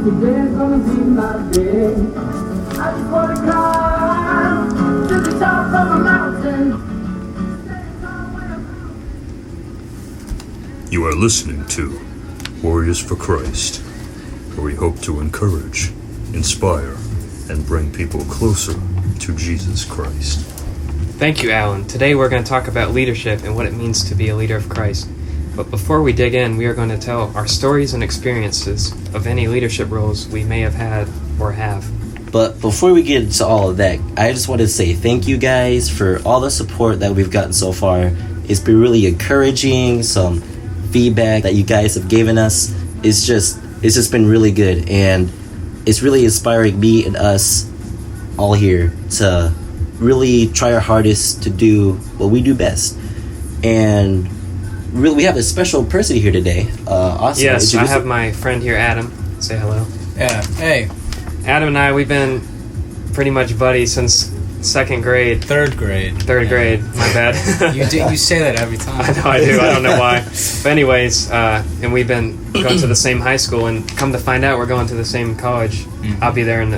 Today's gonna be my day. I just wanna climb to the top of a mountain. You are listening to Warriors for Christ, where we hope to encourage, inspire, and bring people closer to Jesus Christ. Thank you, Alan. Today we're going to talk about leadership and what it means to be a leader of Christ. But before we dig in, we are going to tell our stories and experiences of any leadership roles we may have had or have. But before we get into all of that, I just want to say thank you guys for all the support that we've gotten so far. It's been really encouraging. Some feedback that you guys have given us. It's just been really good, and it's really inspiring me and us all here to really try our hardest to do what we do best. And really, we have a special person here today. Austin, yes, I have my friend here, Adam. Say hello. Yeah, hey. Adam and I, we've been pretty much buddies since second grade. Third grade, my bad. You say that every time. I know I do. I don't know why. But anyways, and we've been going to the same high school, and come to find out, we're going to the same college. Mm-hmm. I'll be there in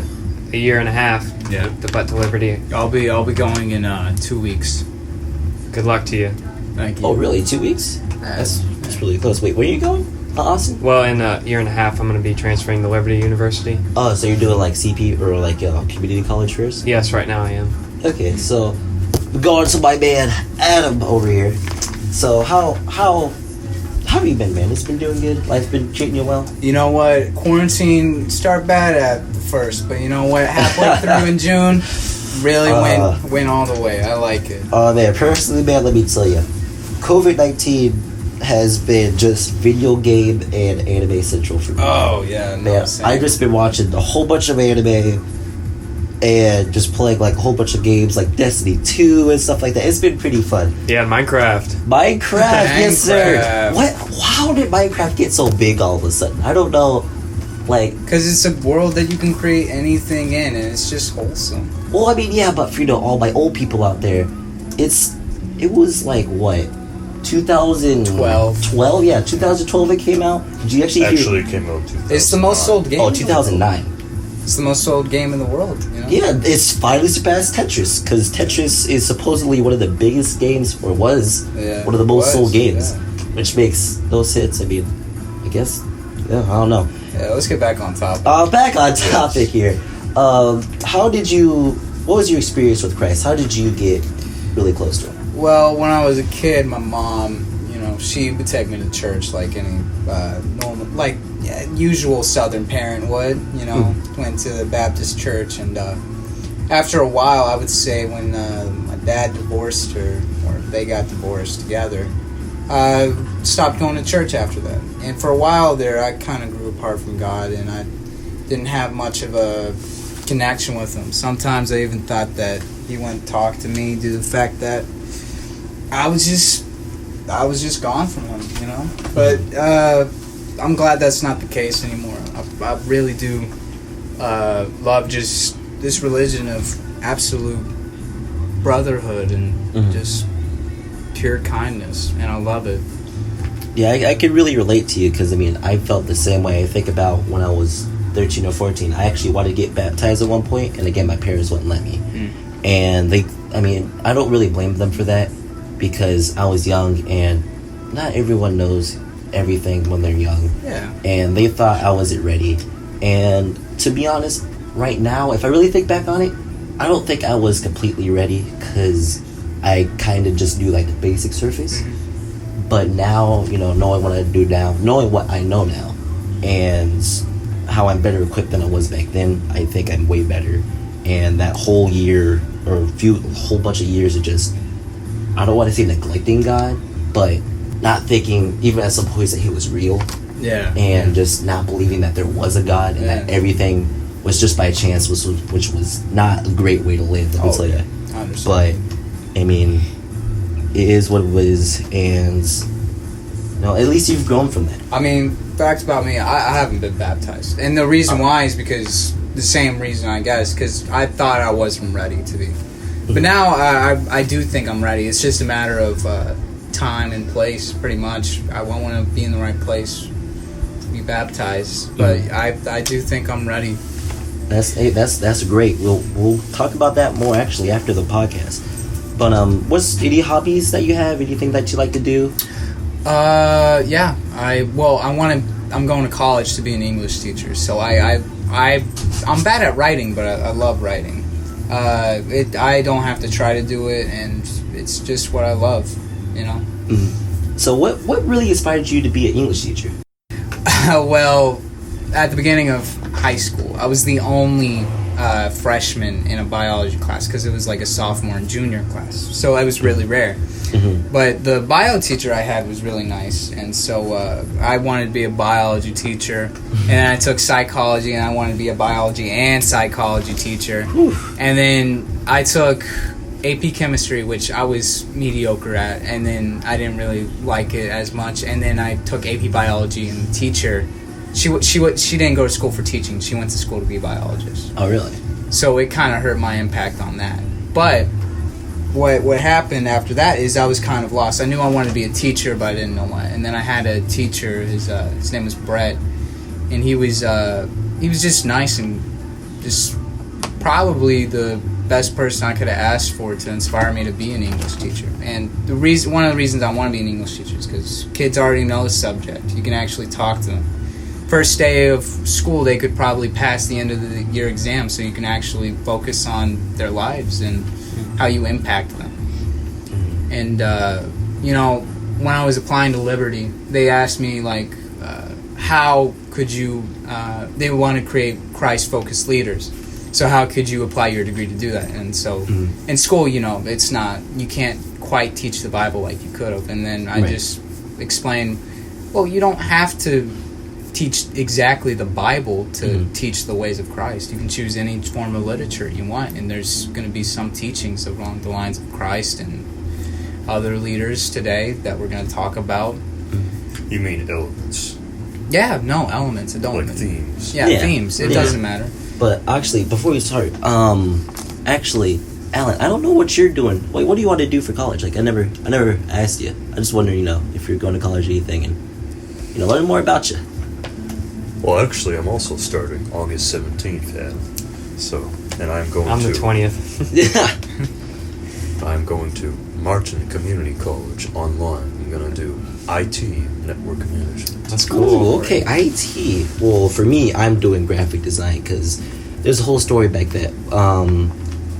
a year and a half. Yeah. To Liberty. I'll be going in 2 weeks. Good luck to you. Thank you. Oh, really? 2 weeks? That's really close. Wait, where are you going, Austin? Well, in a year and a half, I'm going to be transferring to Liberty University. Oh, so you're doing like CP or like community college first? Yes, right now I am. Okay, so we're going to my man Adam over here. So how have you been, man? It's been doing good. Life's been treating you well. You know what? Quarantine started bad at first, but you know what? Halfway through in June, really went all the way. I like it. Oh man, personally, man, let me tell you, COVID-19 has been just video game and anime central for me. Oh yeah, no, man, I've just been watching a whole bunch of anime and just playing like a whole bunch of games like Destiny 2 and stuff like that. It's been pretty fun. Yeah, Minecraft. Yes sir. How did Minecraft get so big all of a sudden? I don't know. Like, because it's a world that you can create anything in, and it's just wholesome. Well, I mean, yeah, but for all my old people out there, it was like what, 2012? Yeah, 2012 it came out. Did you actually It came out 2009. It's the most sold game. Oh, 2009. It's the most sold game in the world. You know? Yeah, it's finally surpassed Tetris, because Tetris is supposedly one of the biggest games, or was one of the most sold games, which makes no sense. I mean, I guess, yeah, I don't know. Yeah, let's get back on topic. Back on topic here. What was your experience with Christ? How did you get really close to him? Well, when I was a kid, my mom, she would take me to church like any normal, usual Southern parent would. Went to the Baptist church, and after a while, I would say when my dad divorced her, or they got divorced together, I stopped going to church after that. And for a while there, I kind of grew apart from God, and I didn't have much of a connection with him. Sometimes I even thought that he wouldn't talk to me due to the fact that I was just gone from him, But I'm glad that's not the case anymore. I really do love just this religion of absolute brotherhood and just pure kindness, and I love it. Yeah, I could really relate to you, because I felt the same way. I think about when I was 13 or 14. I actually wanted to get baptized at one point, and again, my parents wouldn't let me. And I don't really blame them for that, because I was young, and not everyone knows everything when they're young. Yeah. And they thought I wasn't ready. And to be honest, right now, if I really think back on it, I don't think I was completely ready, because I kind of just knew like the basic surface. But now, knowing what I do now, knowing what I know now, and how I'm better equipped than I was back then, I think I'm way better. And that whole year, or whole bunch of years of just, I don't want to say neglecting God, but not thinking, even at some points, that he was real. Yeah. And just not believing that there was a God, and that everything was just by chance, which was not a great way to live. Let me tell you. I understand. But it is what it was, and at least you've grown from that. Facts about me, I haven't been baptized, and the reason why is because the same reason, I guess, because I thought I wasn't ready to be. But now I do think I'm ready. It's just a matter of time and place, pretty much. I want to be in the right place, be baptized, but I do think I'm ready. That's great. We'll talk about that more actually after the podcast. But what's any hobbies that you have? Anything that you like to do? Yeah. I'm going to college to be an English teacher. So I'm bad at writing, but I love writing. I don't have to try to do it, and it's just what I love, you know. Mm-hmm. So what really inspired you to be an English teacher? Well, at the beginning of high school, I was the only freshman in a biology class because it was like a sophomore and junior class, so it was really rare. Mm-hmm. But the bio teacher I had was really nice, and so I wanted to be a biology teacher. And then I took psychology, and I wanted to be a biology and psychology teacher. Oof. And then I took AP chemistry, which I was mediocre at, and then I didn't really like it as much. And then I took AP biology, and the teacher, she didn't go to school for teaching. She went to school to be a biologist. Oh, really? So it kind of hurt my impact on that. But what happened after that is I was kind of lost. I knew I wanted to be a teacher, but I didn't know what. And then I had a teacher. His name was Brett, and he was just nice and just probably the best person I could have asked for to inspire me to be an English teacher. And one of the reasons I want to be an English teacher is because kids already know the subject. You can actually talk to them. First day of school, they could probably pass the end of the year exam, so you can actually focus on their lives and how you impact them. And when I was applying to Liberty, they asked me how could you they want to create Christ-focused leaders, so how could you apply your degree to do that? And so in school, it's not, you can't quite teach the Bible like you could have. And then I just explained, well, you don't have to teach exactly the Bible to teach the ways of Christ. You can choose any form of literature you want, and there's going to be some teachings along the lines of Christ and other leaders today that we're going to talk about. You mean elements? Yeah, no, elements. It don't like themes. Yeah, themes. It doesn't matter. But actually, before we start, Alan, I don't know what you're doing. Wait, what do you want to do for college? I never asked you. I just wonder, if you're going to college or anything, and learn more about you. Well, actually, I'm also starting August 17th, Adam. And I'm the 20th. Yeah. I'm going to Martin Community College online. I'm going to do IT, network management. That's cool. Ooh, okay, IT. Well, for me, I'm doing graphic design because there's a whole story back then.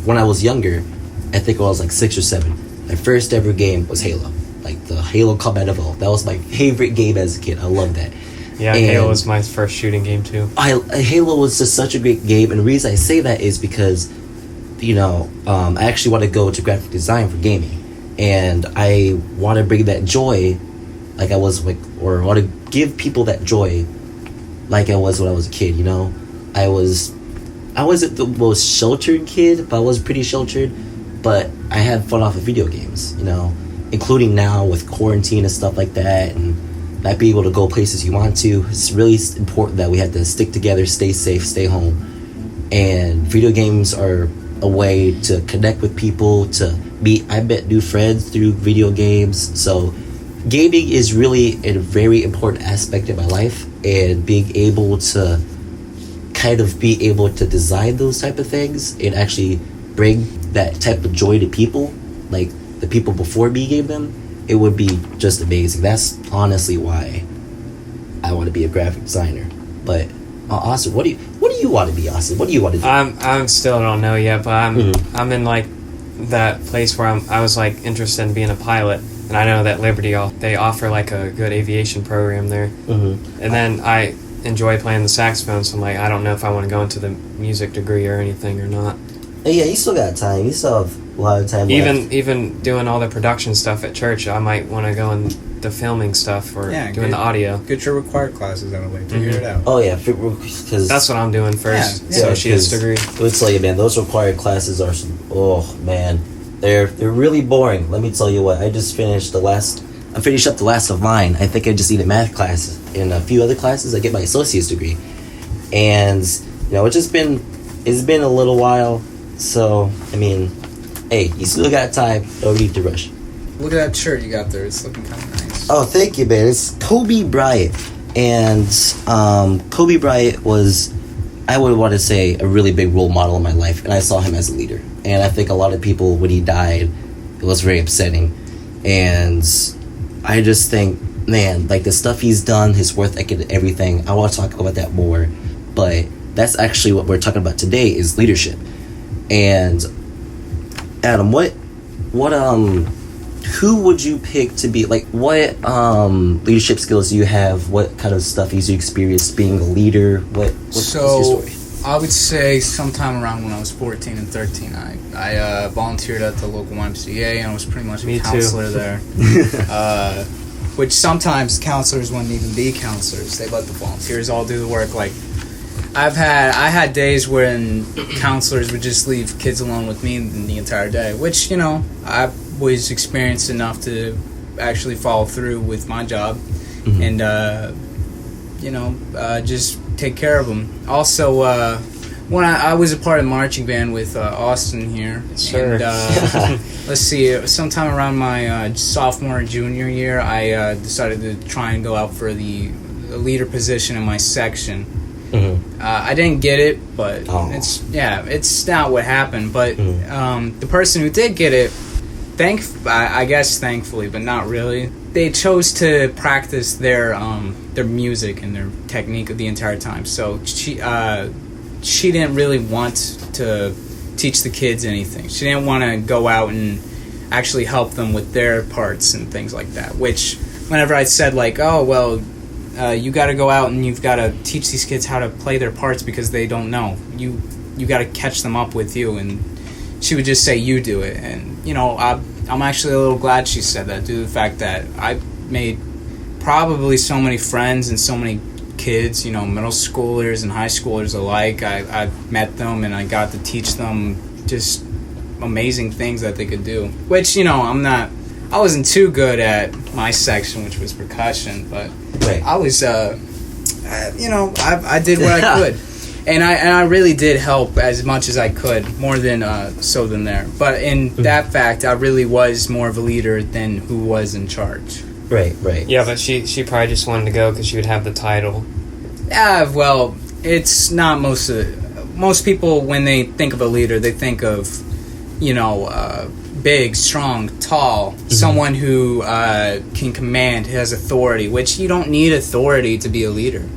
When I was younger, I think I was 6 or 7. My first ever game was Halo. The Halo Combat Evolved. That was my favorite game as a kid. I loved that. Yeah, Halo was my first shooting game too. Halo was just such a great game, and the reason I say that is because, I actually want to go to graphic design for gaming, and I want to bring that joy, or want to give people that joy, like I was when I was a kid. I wasn't the most sheltered kid, but I was pretty sheltered. But I had fun off of video games, including now with quarantine and stuff like that, and not be able to go places you want to. It's really important that we have to stick together, stay safe, stay home. And video games are a way to connect with people, to meet, new friends through video games. So gaming is really a very important aspect of my life, and being able to be able to design those type of things and actually bring that type of joy to people, like the people before me gave them, it would be just amazing. That's honestly why I want to be a graphic designer. But Austin, what do you want to be, Austin? What do you want to do? I'm still don't know yet, but I'm in that place where I was interested in being a pilot, and I know that Liberty they offer a good aviation program there. Mm-hmm. And then I enjoy playing the saxophone, so I don't know if I want to go into the music degree or anything or not. Yeah, you still got time. You still have a lot of time left. Even doing all the production stuff at church, I might want to go in the filming stuff or doing the audio. Get your required classes out of the way. Figure it out. Oh yeah, because that's what I'm doing first. Associate's degree. Let me tell you, man, those required classes are they're really boring. Let me tell you what. I finished up the last of mine. I think I just need a math class and a few other classes. I get my associate's degree, and it's been a little while. So, hey, you still got time. No need to rush. Look at that shirt you got there. It's looking kind of nice. Oh, thank you, man. It's Kobe Bryant. And Kobe Bryant was, I would want to say, a really big role model in my life, and I saw him as a leader. And I think a lot of people, when he died, it was very upsetting. And I just think, man, like the stuff he's done, his work ethic, everything, I want to talk about that more. But that's actually what we're talking about today, is leadership. And Adam, who would you pick to be, like, what leadership skills do you have? What kind of stuff have you experienced being a leader? What's your story? I would say sometime around when I was 14 and 13, I volunteered at the local YMCA, and I was pretty much a counselor there. Which sometimes counselors wouldn't even be counselors. They let the volunteers all do the work. Like, I had days when counselors would just leave kids alone with me the entire day, which, you know, I was experienced enough to actually follow through with my job and, just take care of them. Also, when I was a part of the marching band with Austin here. Sure. And, let's see, sometime around my sophomore and junior year, I decided to try and go out for the leader position in my section. I didn't get it, but it's not what happened. But the person who did get it, I guess thankfully, but not really, they chose to practice their music and their technique the entire time. So she didn't really want to teach the kids anything. She didn't want to go out and actually help them with their parts and things like that. Which, whenever I said, like, oh, well, you got to go out and you've got to teach these kids how to play their parts because they don't know. You got to catch them up with you. And she would just say, you do it. And, you know, I'm actually a little glad she said that, due to the fact that I made probably so many friends and so many kids, you know, middle schoolers and high schoolers alike. I met them and I got to teach them just amazing things that they could do. Which, you know, I wasn't too good at my section, which was percussion, but I was, I did what I could. And I really did help as much as I could, more than than there. But in that fact, I really was more of a leader than who was in charge. Right. Yeah, but she probably just wanted to go because she would have the title. Yeah, well, it's not most people, when they think of a leader, they think of, you know, big, strong, tall, someone who can command, has authority, which you don't need authority to be a leader.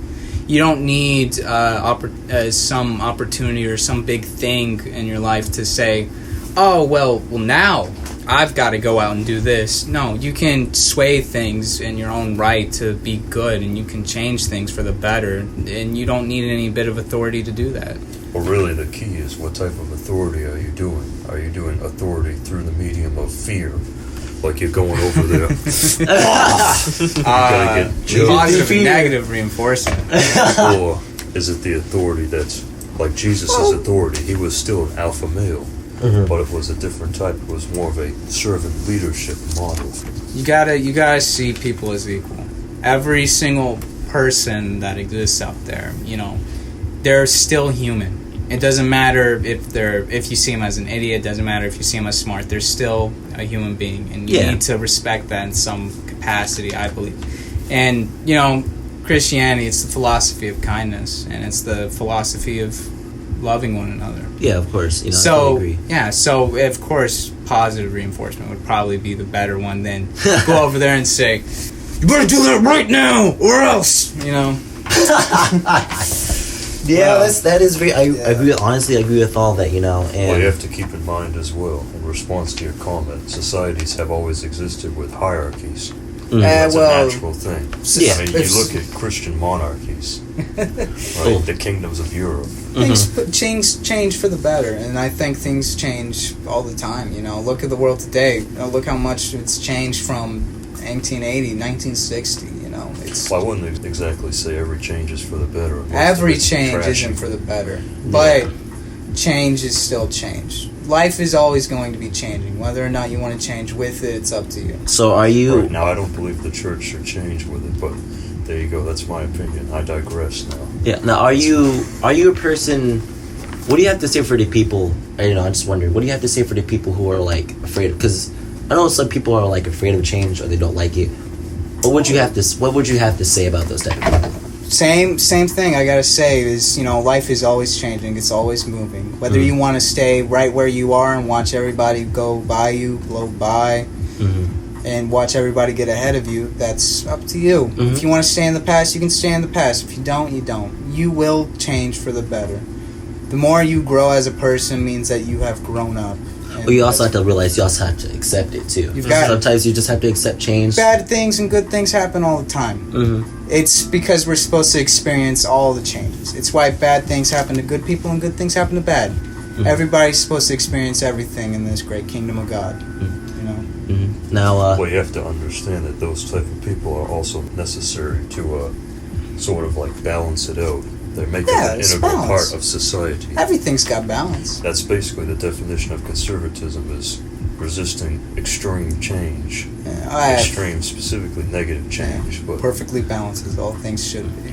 You don't need some opportunity or some big thing in your life to say, oh, well, now I've got to go out and do this. No, you can sway things in your own right to be good, and you can change things for the better, and you don't need any bit of authority to do that. Well, really, the key is, what type of authority are you doing? Are you doing authority through the medium of fear? Like you're going over there. You gotta get judged. Positive and negative reinforcement. Or is it the authority that's like Jesus' authority? He was still an alpha male, but it was a different type. It was more of a servant leadership model. You gotta see people as equal. Every single person that exists out there, you know, they're still human. It doesn't matter if you see them as an idiot. It doesn't matter if you see them as smart. They're still a human being, and you need to respect that in some capacity, I believe. And, you know, Christianity, it's the philosophy of kindness, and it's the philosophy of loving one another. Yeah, of course. You know, so, I totally agree. Yeah, so, of course, positive reinforcement would probably be the better one than go over there and say, you better do that right now, or else, you know. Yeah, that is very. I agree. Honestly, I agree with all that. You know, and well, you have to keep in mind as well, in response to your comment, societies have always existed with hierarchies. That's a natural thing. Yeah. I mean, you look at Christian monarchies, right? The kingdoms of Europe. Things change for the better, and I think things change all the time. You know, look at the world today. You know, look how much it's changed from 1880, 1960. You know, it's. Well, I wouldn't exactly say every change is for the better. Every change isn't for the better, but change is still change. Life is always going to be changing. Whether or not you want to change with it, it's up to you. So are you... Right, now, I don't believe the church should change with it, but there you go. That's my opinion. I digress now. Yeah. Now, are you a person... What do you have to say for the people... I'm just wondering. What do you have to say for the people who are, like, afraid... Because I know some people are, like, afraid of change or they don't like it. What would you have to say about those type of people? Same thing I gotta say is, life is always changing. It's always moving. Whether you want to stay right where you are and watch everybody go by you, blow by, and watch everybody get ahead of you, that's up to you. If you want to stay in the past, you can stay in the past. If you don't, you don't. You will change for the better. The more you grow as a person means that you have grown up. But you also have to realize you also have to accept it too. Sometimes you just have to accept change. Bad things and good things happen all the time. It's because we're supposed to experience all the changes. It's why bad things happen to good people and good things happen to bad. Everybody's supposed to experience everything in this great kingdom of God. Now, well, you have to understand that those type of people are also necessary to sort of like balance it out. They make it an integral part of society. Everything's got balance. That's basically the definition of conservatism, is resisting extreme change. Extreme, specifically negative change. But perfectly balanced as all things should be.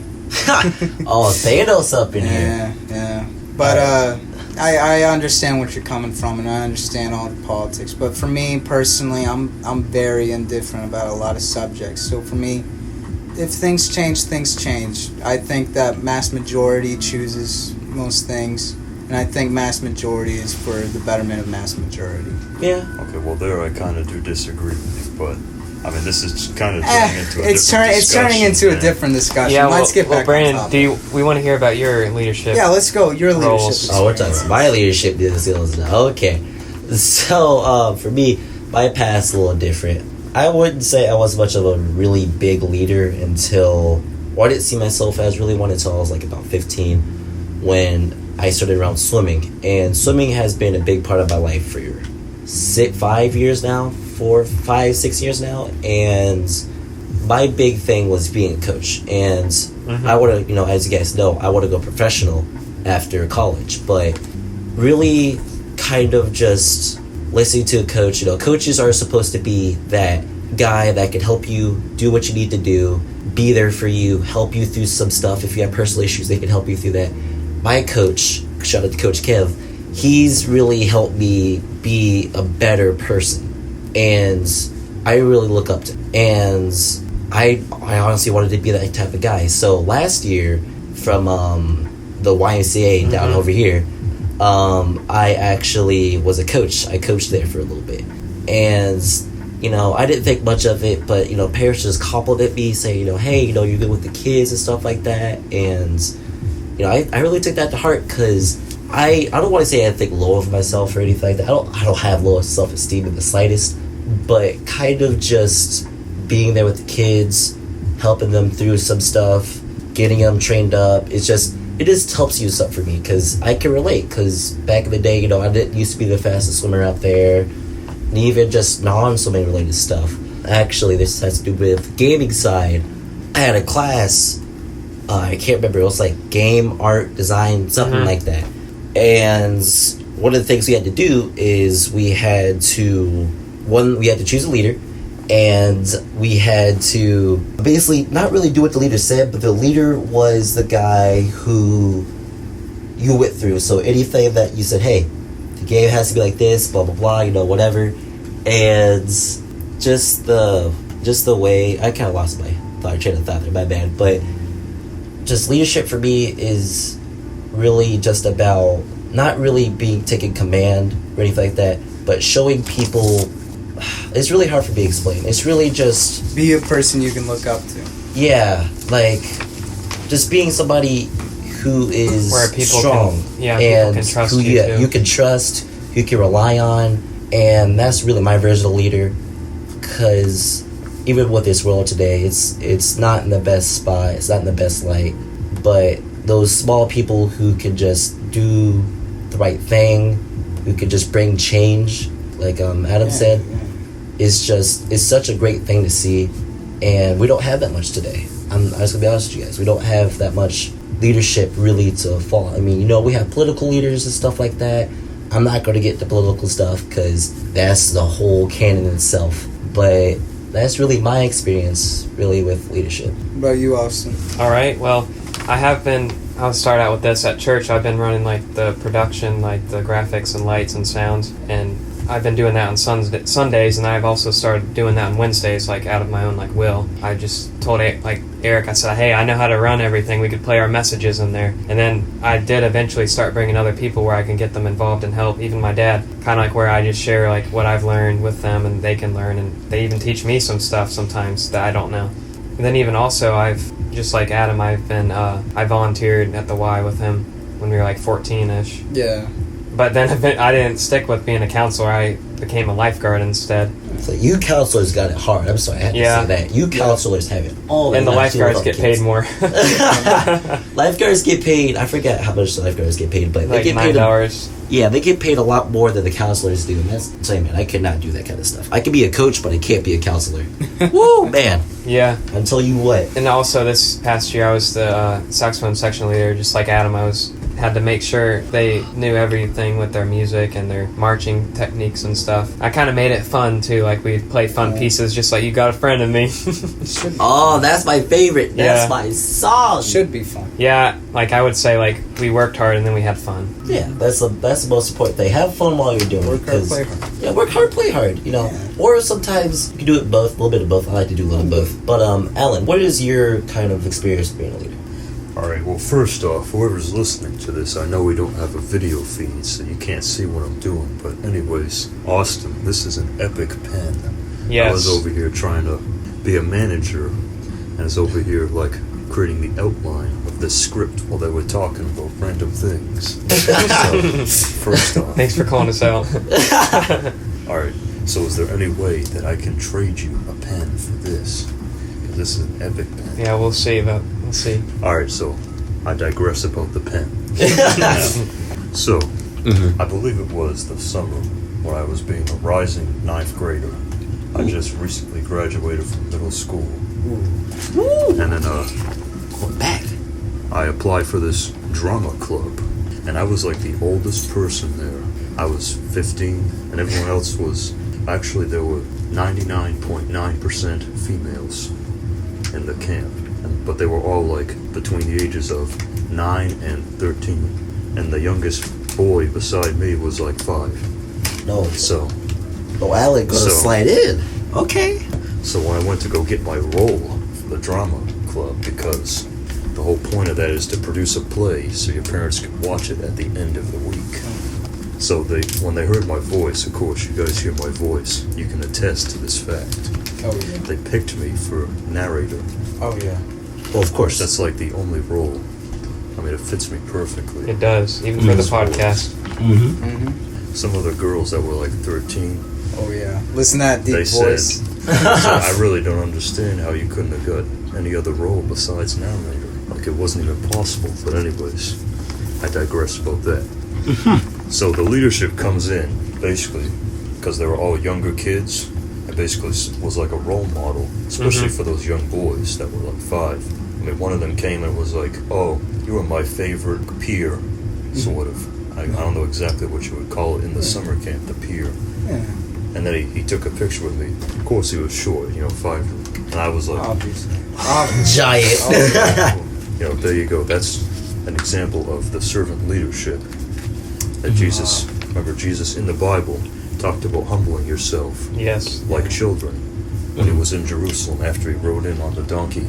Oh, Thanos up in here. Yeah. But I understand what you're coming from, and I understand all the politics. But for me personally, I'm very indifferent about a lot of subjects. So for me, if things change, things change. I think that mass majority chooses most things, and I think mass majority is for the betterment of mass majority. Yeah. Okay, well there I kind of do disagree with you, but I mean this is kind of turning into a it's turning into a different discussion. Yeah, let's get back Brandon, on topic. we want to hear about your leadership? Yeah, let's go. Your leadership. roles. Oh, we're talking my leadership skills now. Okay. So, for me, my past a little different. I wouldn't say I was much of a really big leader until, I didn't see myself as really one until I was like about 15, when I started around swimming. And swimming has been a big part of my life for 5 years now, 6 years now. And my big thing was being a coach. And I would have, as you guys know, I want to go professional after college. But really kind of just listening to a coach. Coaches are supposed to be that guy that can help you do what you need to do, be there for you, help you through some stuff. If you have personal issues, they can help you through that. My coach, shout out to Coach Kev, he's really helped me be a better person, and I really look up to him. And I honestly wanted to be that type of guy. So last year, from the YMCA down over here, I actually was a coach. I coached there for a little bit. And, I didn't think much of it, but, parents just complimented me, say, hey, you're good with the kids and stuff like that. And, I really took that to heart, because I don't want to say I think low of myself or anything like that. I don't have low self-esteem in the slightest, but kind of just being there with the kids, helping them through some stuff, getting them trained up, it just helps you up for me, because I can relate. Because back in the day, I didn't used to be the fastest swimmer out there, and even just non-swimming related stuff. Actually, this has to do with gaming side. I had a class, I can't remember, it was like game art design, something like that. And one of the things we had to do is we had to choose a leader, and we had to basically not really do what the leader said, but the leader was the guy who you went through. So anything that you said, hey, the game has to be like this, blah blah blah, whatever. And just the way, I kind of lost my train of thought there, my bad. But just leadership for me is really just about not really taking command or anything like that, but showing people. It's really hard for me to explain. It's really just be a person you can look up to. Yeah, like just being somebody who is where people strong, people can trust who you can trust, who you can rely on, and that's really my version of leader. Because even with this world today, it's not in the best spot. It's not in the best light. But those small people who can just do the right thing, who can just bring change, like Adam said. It's such a great thing to see, and we don't have that much today. I'm just gonna be honest with you guys. We don't have that much leadership really to follow. I mean, we have political leaders and stuff like that. I'm not going to get the political stuff because that's the whole canon itself. But that's really my experience, really, with leadership. What about you, Austin? All right. Well, I'll start out with this. At church, I've been running like the production, like the graphics and lights and sounds, and I've been doing that on Sundays, and I've also started doing that on Wednesdays, like out of my own like will. I just told Eric, I said, hey, I know how to run everything. We could play our messages in there. And then I did eventually start bringing other people where I can get them involved and help. Even my dad, kind of like where I just share like what I've learned with them, and they can learn, and they even teach me some stuff sometimes that I don't know. And then even also, I've just like Adam, I've been I volunteered at the Y with him when we were like 14-ish. Yeah. But then I didn't stick with being a counselor. I became a lifeguard instead. So you counselors got it hard. I'm sorry, I had to say that. You counselors have it all. And the lifeguards get paid more. Lifeguards get paid. I forget how much the lifeguards get paid, but like they get paid $9. Yeah, they get paid a lot more than the counselors do. And that's saying, man, I could not do that kind of stuff. I could be a coach, but I can't be a counselor. Woo, man. Yeah. I'll tell you what. And also this past year, I was the saxophone section leader, just like Adam. I had to make sure they knew everything with their music and their marching techniques and stuff. I kind of made it fun too, like we'd play fun pieces, just like You Got a Friend in Me. Oh, that's my favorite. That's Yeah. my song. Should be fun. Yeah, like I would say, like we worked hard and then we had fun. Yeah, that's the most important thing. Have fun while you're doing Work it. hard, 'cause- play hard. Yeah, work hard, play hard. You know, or sometimes you can do it both. A little bit of both. I like to do a little of both. But Alan, what is your kind of experience being a leader? All right, well, first off, whoever's listening to this, I know we don't have a video feed, so you can't see what I'm doing. But anyways, Austin, this is an epic pen. Yes. I was over here trying to be a manager, and I was over here, like, creating the outline of this script while they were talking about random things. So, first off. Thanks for calling us out. All right, so is there any way that I can trade you a pen for this? Because this is an epic pen. Yeah, we'll see. We'll see. All right, so I digress about the pen. So, I believe it was the summer when I was being a rising 9th grader. I just recently graduated from middle school. And then Going back. I applied for this drama club. And I was like the oldest person there. I was 15, and everyone else was... Actually, there were 99.9% females in the camp. But they were all like between the ages of 9 and 13. And the youngest boy beside me was like 5. No. So Alan gonna So- slide in. Okay. So when I went to go get my role for the drama club, because the whole point of that is to produce a play so your parents can watch it at the end of the week. So when they heard my voice, of course you guys hear my voice, you can attest to this fact. Oh yeah. They picked me for narrator. Oh yeah. Well, of course. That's like the only role. I mean, it fits me perfectly. It does, even for the podcast. Some other girls that were like 13, Oh yeah. Listen to that deep they voice. said, I really don't understand how you couldn't have got any other role besides narrator. Like, it wasn't even possible. But anyways, I digress about that. So the leadership comes in, basically, because they were all younger kids. I basically was like a role model, especially for those young boys that were like 5. I mean, one of them came and was like, oh, you are my favorite peer, sort of. I don't know exactly what you would call it in the summer camp, the peer. Yeah. And then he took a picture with me. Of course, he was short, 5. And I was like, Obviously. Giant. there you go. That's an example of the servant leadership that Jesus, remember Jesus in the Bible, talked about humbling yourself Yes. like children when he was in Jerusalem after he rode in on the donkey.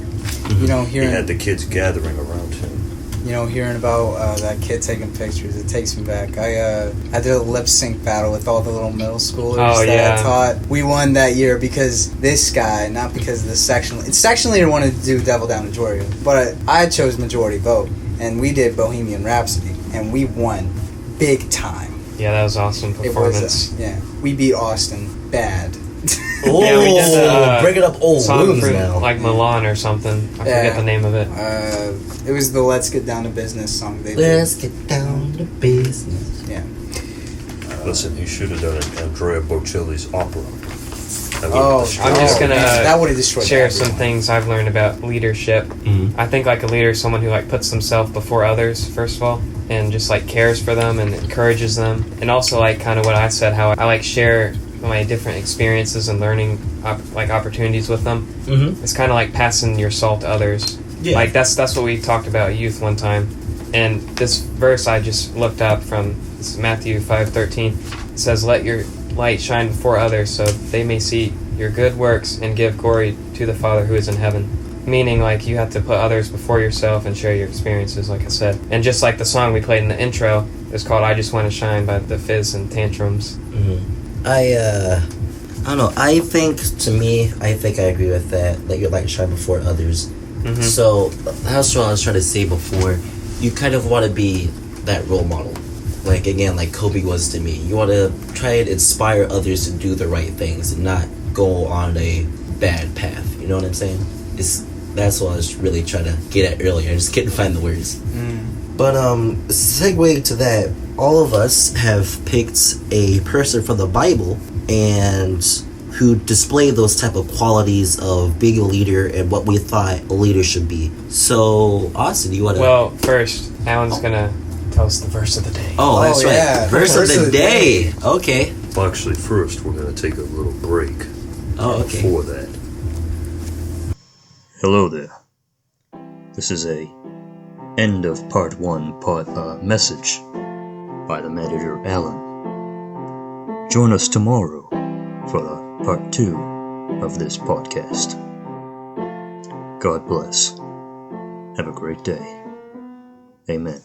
You know, He had hearing the kids gathering around him. hearing about that kid taking pictures, it takes me back. I did a lip sync battle with all the little middle schoolers Oh, that yeah. I taught. We won that year because this guy, not because of the section leader wanted to do Devil Down to Georgia, but I chose majority vote, and we did Bohemian Rhapsody, and we won big time. Yeah, that was awesome It performance. was we beat Austin bad. Oh, Yeah, we did the, bringing up old Song wounds for now. like Milan or something. I Yeah. forget the name of it. It was the Let's Get Down to Business song they did. Let's get down to business. Yeah. Listen, he should have done it Andrea Bocelli's opera. That would've Oh, destroyed I'm just it. gonna that would have destroyed share that. some things I've learned about leadership. I think like a leader is someone who like puts themselves before others first of all, and just like cares for them and encourages them, and also like kind of what I said, how I like share my different experiences and learning opportunities with them. It's kind of like passing your salt to others. Yeah. Like that's what we talked about at youth one time, and this verse I just looked up from Matthew 5:13. It says, "Let your light shine before others so they may see your good works and give glory to the Father who is in heaven. Meaning, like, you have to put others before yourself and share your experiences, like I said. And just like the song we played in the intro, it's called I Just Want to Shine by the Fizz and Tantrums. I don't know. I think I agree with that your light shine before others. So that's what I was trying to say before. You kind of want to be that role model. Like, again, like Kobe was to me. You want to try and inspire others to do the right things and not go on a bad path. You know what I'm saying? That's what I was really trying to get at earlier. I just couldn't find the words. But segueing to that, all of us have picked a person from the Bible and who displayed those type of qualities of being a leader and what we thought a leader should be. So, Austin, you want to... Well, first, Alan's gonna tell us the verse of the day. Oh, that's right. Yeah. Verse of the day. Okay. Well, actually, first we're going to take a little break. Oh, okay. Before that. Hello there. This is a end of part 1 message by the editor Alan. Join us tomorrow for the part 2 of this podcast. God bless. Have a great day. Amen.